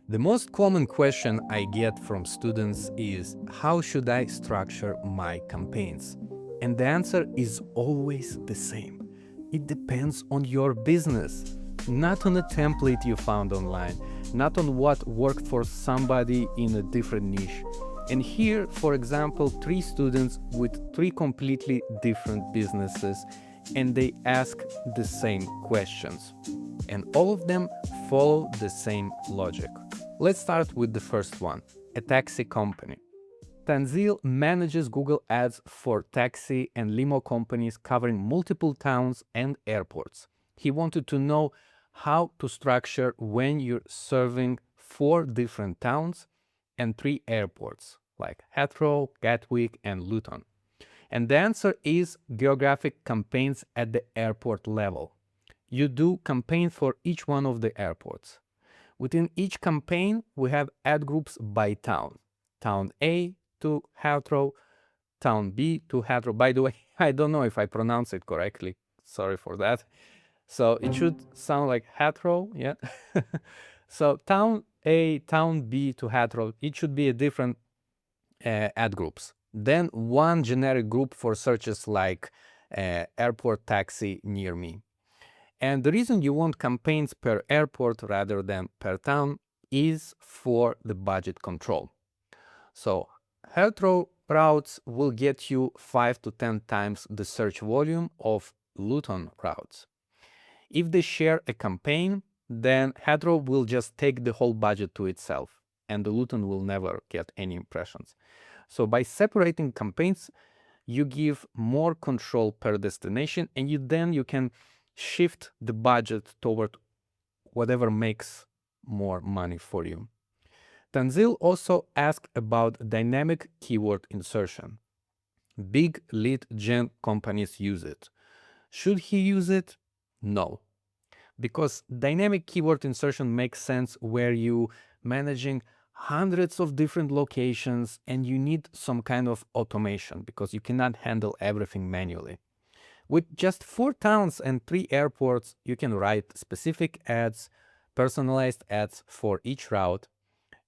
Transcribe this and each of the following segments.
The most common question I get from students is, how should I structure my campaigns? And the answer is always the same. It depends on your business, not on a template you found online, not on what worked for somebody in a different niche. And here, for example, three students with three completely different businesses, and they ask the same questions. And all of them follow the same logic. Let's start with the first one, a taxi company. Tanzil manages Google Ads for taxi and limo companies covering multiple towns and airports. He wanted to know how to structure when you're serving 4 different towns and 3 airports, like Heathrow, Gatwick, and Luton. And the answer is geographic campaigns at the airport level. You do campaign for each one of the airports. Within each campaign, we have ad groups by town. Town A to Heathrow, Town B to Heathrow. By the way, I don't know if I pronounce it correctly. Sorry for that. So it should sound like Heathrow, yeah? So Town A, Town B to Heathrow, it should be a different ad groups. Then one generic group for searches like airport taxi near me. And the reason you want campaigns per airport rather than per town is for the budget control. So Heathrow routes will get you 5 to 10 times the search volume of Luton routes. If they share a campaign, then Heathrow will just take the whole budget to itself, and the Luton will never get any impressions. So by separating campaigns, you give more control per destination, and you can shift the budget toward whatever makes more money for you. Tanzil also asked about dynamic keyword insertion. Big lead gen companies use it. Should he use it? No. Because dynamic keyword insertion makes sense where you managing hundreds of different locations and you need some kind of automation because you cannot handle everything manually. With just 4 towns and 3 airports, you can write specific ads, personalized ads for each route,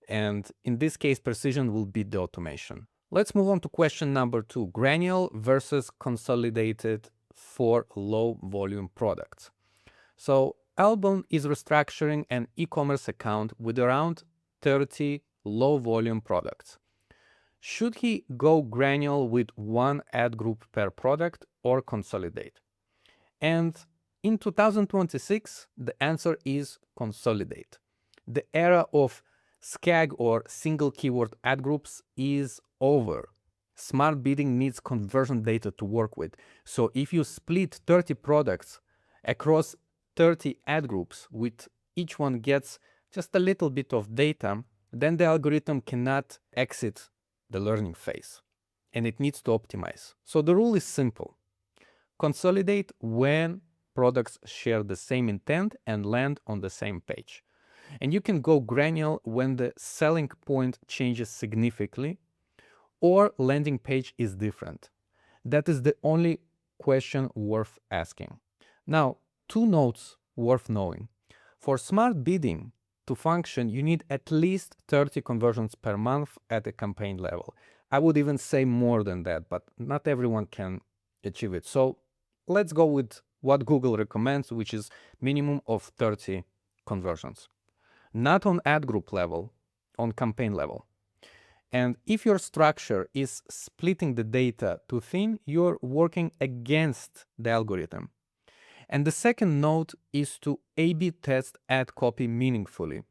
and in this case, precision will beat the automation. Let's move on to question number 2, granular versus consolidated for low volume products. So Albon is restructuring an e-commerce account with around 30 low volume products. Should he go granular with one ad group per product or consolidate? And in 2026, the answer is consolidate. The era of SCAG or single keyword ad groups is over. Smart bidding needs conversion data to work with. So if you split 30 products across 30 ad groups, with each one gets just a little bit of data, then the algorithm cannot exit the learning phase and it needs to optimize. So the rule is simple. Consolidate when products share the same intent and land on the same page. And you can go granular when the selling point changes significantly or landing page is different. That is the only question worth asking. Now, 2 notes worth knowing. For smart bidding to function, you need at least 30 conversions per month at the campaign level. I would even say more than that, but not everyone can achieve it. So let's go with what Google recommends, which is minimum of 30 conversions. Not on ad group level, on campaign level. And if your structure is splitting the data too thin, you're working against the algorithm. And the second note is to A/B test ad copy meaningfully.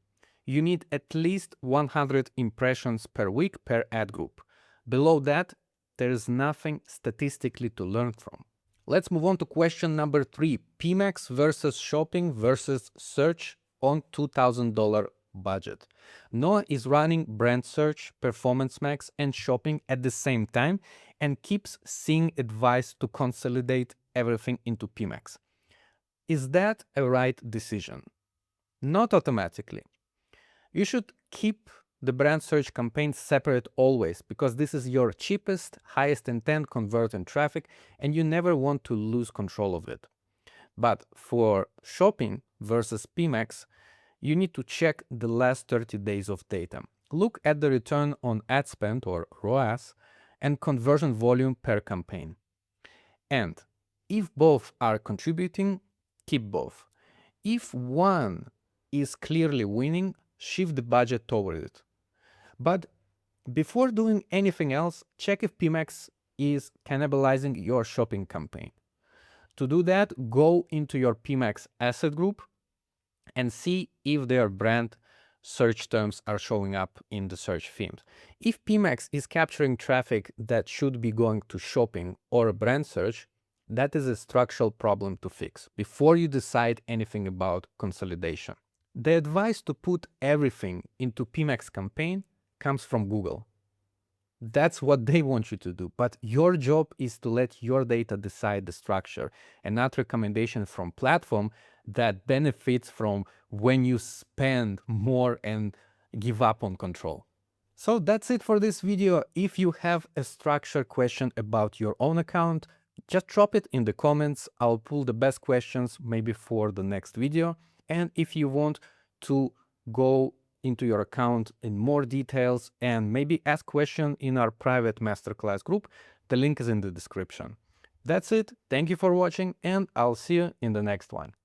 You need at least 100 impressions per week per ad group. Below that, there is nothing statistically to learn from. Let's move on to question number 3, PMax versus shopping versus search on $2,000 budget. Noah is running brand search, performance max, and shopping at the same time and keeps seeing advice to consolidate everything into PMax. Is that a right decision? Not automatically. You should keep the brand search campaign separate always because this is your cheapest, highest intent converting traffic and you never want to lose control of it. But for shopping versus PMax, you need to check the last 30 days of data. Look at the return on ad spend, or ROAS, and conversion volume per campaign. And if both are contributing, keep both. If one is clearly winning, shift the budget toward it. But before doing anything else, check if PMax is cannibalizing your shopping campaign. To do that, go into your PMax asset group and see if their brand search terms are showing up in the search themes. If PMax is capturing traffic that should be going to shopping or a brand search, that is a structural problem to fix before you decide anything about consolidation. The advice to put everything into PMax campaign comes from Google. That's what they want you to do, but your job is to let your data decide the structure and not recommendations from platform that benefits from when you spend more and give up on control. So that's it for this video. If you have a structured question about your own account, just drop it in the comments. I'll pull the best questions maybe for the next video. And if you want to go into your account in more details and maybe ask questions in our private masterclass group, the link is in the description. That's it. Thank you for watching, and I'll see you in the next one.